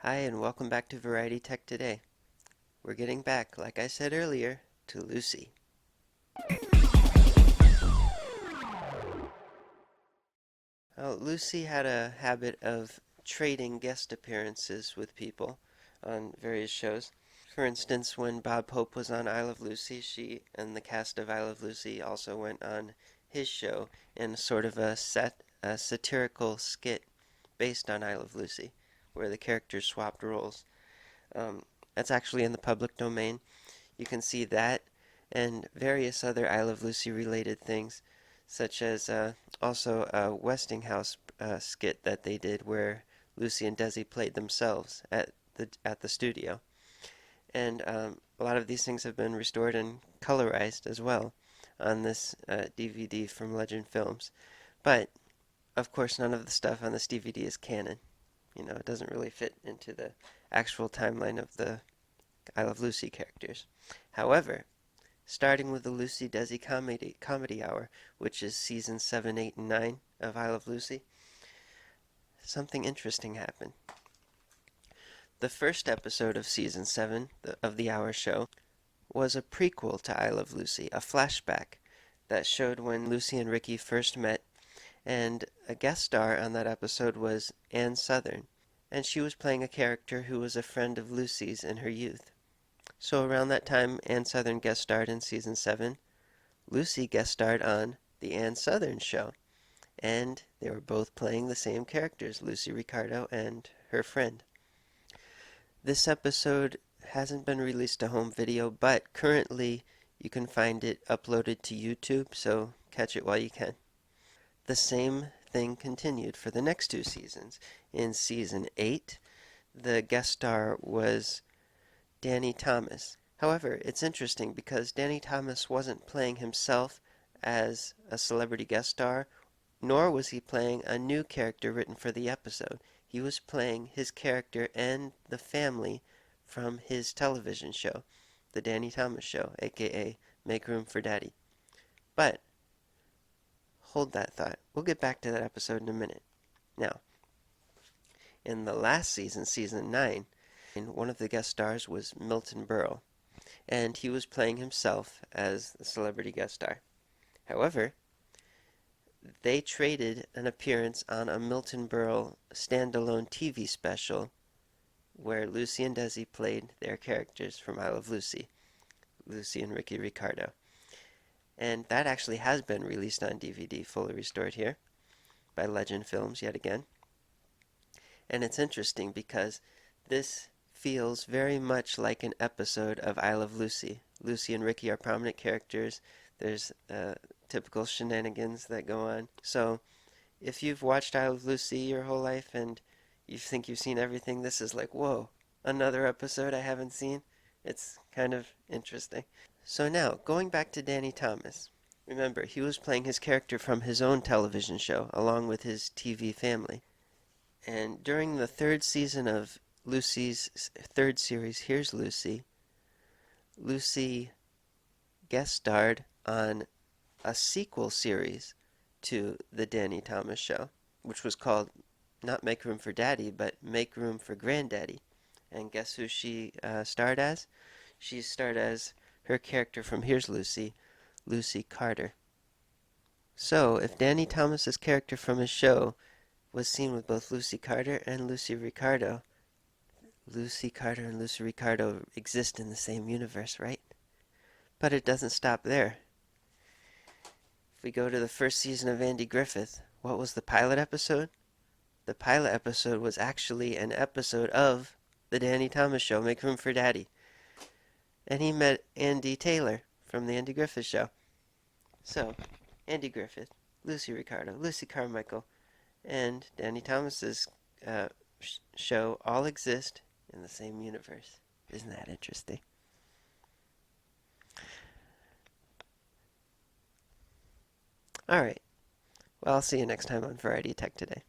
Hi, and welcome back to Variety Tech Today. We're getting back, like I said earlier, to Lucy. Lucy had a habit of trading guest appearances with people on various shows. For instance, when Bob Hope was on Isle of Lucy, she and the cast of Isle of Lucy also went on his show in sort of a satirical skit based on Isle of Lucy, where the characters swapped roles. Um, that's actually in the public domain. You can see that and various other Isle of Lucy related things, such as also a Westinghouse skit that they did where Lucy and Desi played themselves at the studio. And a lot of these things have been restored and colorized as well on this DVD from Legend Films. But of course, none of the stuff on this DVD is canon. You know, it doesn't really fit into the actual timeline of the Isle of Lucy characters. However, starting with the Lucy Desi comedy hour, which is season 7, 8, and 9 of Isle of Lucy, something interesting happened. The first episode of season 7 of the hour show was a prequel to Isle of Lucy, a flashback that showed when Lucy and Ricky first met, and a guest star on that episode was Ann Southern, and she was playing a character who was a friend of Lucy's in her youth. So around that time, Ann Southern guest starred in season 7. Lucy guest starred on The Ann Southern Show, and they were both playing the same characters, Lucy Ricardo and her friend. This episode hasn't been released to home video, but currently you can find it uploaded to YouTube, so catch it while you can. The same thing continued for the next two seasons. In season 8, the guest star was Danny Thomas. However, it's interesting because Danny Thomas wasn't playing himself as a celebrity guest star, nor was he playing a new character written for the episode. He was playing his character and the family from his television show, The Danny Thomas Show, aka Make Room for Daddy. But, hold that thought. We'll get back to that episode in a minute. Now, in the last season, season 9, one of the guest stars was Milton Berle, and he was playing himself as the celebrity guest star. However, they traded an appearance on a Milton Berle standalone TV special where Lucy and Desi played their characters from Isle of Lucy, Lucy and Ricky Ricardo. And that actually has been released on DVD, fully restored here, by Legend Films yet again. And it's interesting because this feels very much like an episode of Isle of Lucy. Lucy and Ricky are prominent characters. There's typical shenanigans that go on. So if you've watched Isle of Lucy your whole life and you think you've seen everything, this is like, whoa, another episode I haven't seen. It's kind of interesting. So now, going back to Danny Thomas. Remember, he was playing his character from his own television show, along with his TV family. And during the third season of Lucy's third series, Here's Lucy, Lucy guest starred on a sequel series to The Danny Thomas Show, which was called not Make Room for Daddy, but Make Room for Granddaddy. And guess who she starred as? She starred as her character from Here's Lucy, Lucy Carter. So, if Danny Thomas's character from his show was seen with both Lucy Carter and Lucy Ricardo, Lucy Carter and Lucy Ricardo exist in the same universe, right? But it doesn't stop there. If we go to the first season of Andy Griffith, what was the pilot episode? The pilot episode was actually an episode of The Danny Thomas Show, Make Room for Daddy. And he met Andy Taylor from The Andy Griffith Show. So, Andy Griffith, Lucy Ricardo, Lucy Carmichael, and Danny Thomas's show all exist in the same universe. Isn't that interesting? Alright. Well, I'll see you next time on Variety Tech Today.